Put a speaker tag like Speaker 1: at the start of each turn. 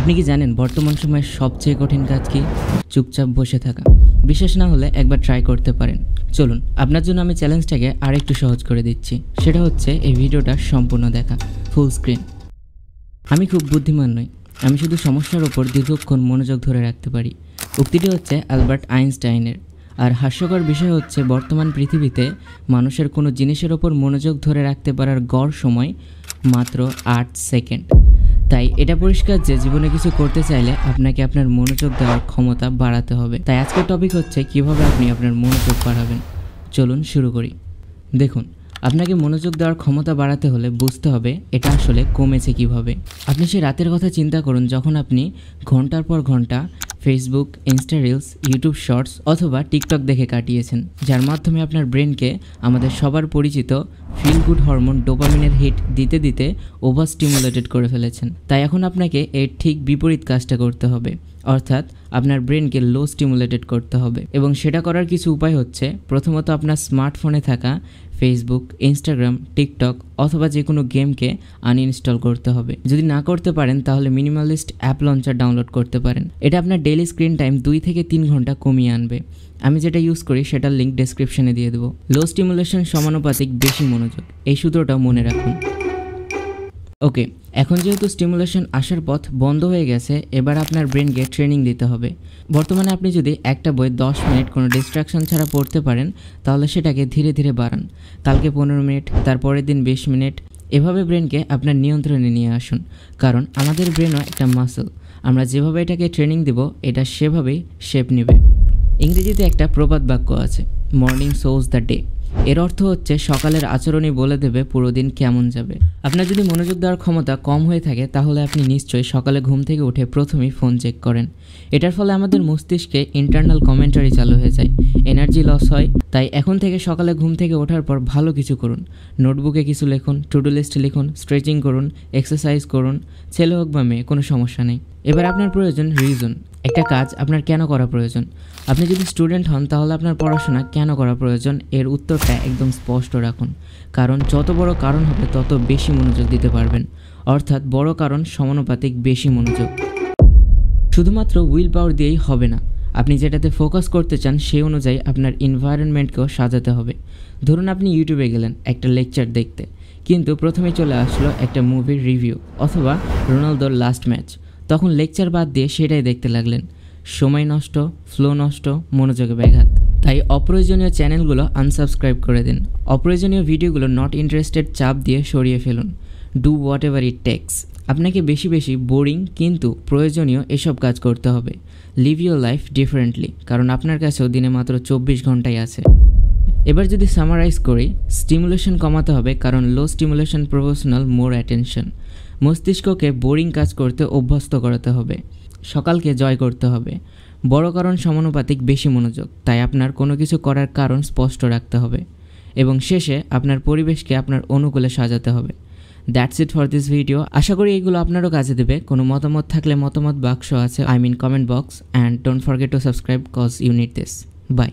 Speaker 1: আপনি কি জানেন বর্তমান সময়ের সবচেয়ে কঠিন কাজ কি? চুপচাপ বসে থাকা। বিশ্বাস না হলে একবার ট্রাই করতে পারেন। চলুন, আপনার জন্য আমি চ্যালেঞ্জটাকে আরেকটু সহজ করে দিচ্ছি। সেটা হচ্ছে এই ভিডিওটা সম্পূর্ণ দেখা, ফুল স্ক্রিন। আমি খুব বুদ্ধিমান নই, আমি শুধু সমস্যার ওপর দীর্ঘক্ষণ মনোযোগ ধরে রাখতে পারি। উক্তিটি হচ্ছে অ্যালবার্ট আইনস্টাইনের। আর হাস্যকর বিষয় হচ্ছে বর্তমান পৃথিবীতে মানুষের কোনো জিনিসের ওপর মনোযোগ ধরে রাখতে পারার গড় সময় মাত্র 8 সেকেন্ড। তাই এটা পরিষ্কার যে জীবনে কিছু করতে চাইলে আপনাকে আপনার মনোযোগ দেওয়ার ক্ষমতা বাড়াতে হবে। তাই আজকের টপিক হচ্ছে কিভাবে আপনি আপনার মনোযোগ বাড়াবেন। চলুন শুরু করি। দেখুন, আপনাকে মনোযোগ দেওয়ার ক্ষমতা বাড়াতে হলে বুঝতে হবে এটা আসলে কমেছে কিভাবে। আপনি সেই রাতের কথা চিন্তা করুন যখন আপনি ঘন্টার পর ঘন্টা Facebook, Insta reels, YouTube shorts অথবা টিকটক দেখে কাটিয়েছেন, যার মাধ্যমে আপনার ব্রেনকে আমাদের সবার পরিচিত ফিল গুড হরমোন ডোপামিনের হিট দিতে দিতে ওভার স্টিমুলেটেড করে ফেলেছেন। তাই এখন আপনাকে এর ঠিক বিপরীত কাজটা করতে হবে, অর্থাৎ আপনার ব্রেনকে লো স্টিমুলেটেড করতে হবে। এবং সেটা করার কিছু উপায় হচ্ছে, প্রথমত আপনার স্মার্টফোনে থাকা ফেসবুক, ইনস্টাগ্রাম, টিকটক অথবা যে কোনো গেমকে আনইনস্টল করতে হবে। যদি না করতে পারেন তাহলে মিনিমালিস্ট অ্যাপ লঞ্চার ডাউনলোড করতে পারেন। এটা আপনার ডেইলি স্ক্রিন টাইম 2 থেকে 3 ঘন্টা কমিয়ে আনবে। আমি যেটা ইউজ করি সেটার লিঙ্ক ডেসক্রিপশনে দিয়ে দেবো। লো স্টিমুলেশন সমানুপাতিক বেশি মনোযোগ, এই সূত্রটাও মনে রাখুন। ওকে, এখন যেহেতু স্টিমুলেশন আসার পথ বন্ধ হয়ে গেছে, এবার আপনার ব্রেনকে ট্রেনিং দিতে হবে। বর্তমানে আপনি যদি একটা বই 10 মিনিট কোনো ডিস্ট্রাকশন ছাড়া পড়তে পারেন তাহলে সেটাকে ধীরে ধীরে বাড়ান। কালকে 15 মিনিট, তারপরের দিন 20 মিনিট, এভাবে ব্রেনকে আপনার নিয়ন্ত্রণে নিয়ে আসুন। কারণ আমাদের ব্রেনও একটা মাসল, আমরা যেভাবে এটাকে ট্রেনিং দেব এটা সেভাবেই শেপ নেবে। ইংরেজিতে একটা প্রবাদ বাক্য আছে, মর্নিং সোজ দ্য ডে। এর অর্থ হচ্ছে সকালের আচরণই বলে দেবে পুরো দিন কেমন যাবে। আপনার যদি মনোযোগ দেওয়ার ক্ষমতা কম হয়ে থাকে তাহলে আপনি নিশ্চয়ই সকালে ঘুম থেকে উঠে প্রথমেই ফোন চেক করেন। এটার ফলে আমাদের মস্তিষ্কে ইন্টারনাল কমেন্টারি চালু হয়ে যায়, এনার্জি লস হয়। তাই এখন থেকে সকালে ঘুম থেকে ওঠার পর ভালো কিছু করুন। নোটবুকে কিছু লিখুন, টু ডু লিস্ট লিখুন, স্ট্রেচিং করুন, এক্সারসাইজ করুন। ছেলে হোক বা মেয়ে, কোনো সমস্যা নেই। এবার আপনার প্রয়োজন রিজন। একটা কাজ আপনার কেন করা প্রয়োজন। আপনি যদি স্টুডেন্ট হন তাহলে আপনার পড়াশোনা কেন করা প্রয়োজন, এর উত্তরটা একদম স্পষ্ট রাখুন। কারণ যত বড় কারণ হবে তত বেশি মনোযোগ দিতে পারবেন, অর্থাৎ বড় কারণ সমানুপাতিক বেশি মনোযোগ। শুধুমাত্র উইল পাওয়ার দিয়েই হবে না, আপনি যেটাতে ফোকাস করতে চান সেই অনুযায়ী আপনার এনভায়রনমেন্টকেও সাজাতে হবে। ধরুন আপনি ইউটিউবে গেলেন একটা লেকচার দেখতে, কিন্তু প্রথমে চলে আসলো একটা মুভির রিভিউ অথবা রোনালদোর লাস্ট ম্যাচ। তখন লেকচার বাদ দিয়ে সেটাই দেখতে লাগলেন। সময় নষ্ট, ফ্লো নষ্ট, মনোযোগে ব্যাঘাত। তাই অপ্রয়োজনীয় চ্যানেলগুলো আনসাবস্ক্রাইব করে দিন। অপ্রয়োজনীয় ভিডিওগুলো নট ইন্টারেস্টেড চাপ দিয়ে সরিয়ে ফেলুন। Do what ever it takes. আপনাকে বেশি বেশি বোরিং কিন্তু প্রয়োজনীয় এসব কাজ করতে হবে। লিভ ইউর লাইফ ডিফারেন্টলি, কারণ আপনার কাছেও দিনে মাত্র 24 ঘন্টাই আছে। এবার যদি সামারাইজ করি, স্টিমুলেশন কমাতে হবে, কারণ লো স্টিমুলেশন প্রফেশনাল মোর অ্যাটেনশন। মস্তিষ্ককে বোরিং কাজ করতে অভ্যস্ত করাতে হবে। সকালকে জয় করতে হবে। বড় কারণ সমানুপাতিক বেশি মনোযোগ, তাই আপনার কোনো কিছু করার কারণ স্পষ্ট রাখতে হবে। এবং শেষে আপনার পরিবেশকে আপনার অনুকূলে সাজাতে হবে। That's it for this video. আশা করি এইগুলো আপনারও কাজে দেবে। কোনো মতামত থাকলে মতামত বাক্স আছে, comment box, and don't forget to subscribe cause you need this. By.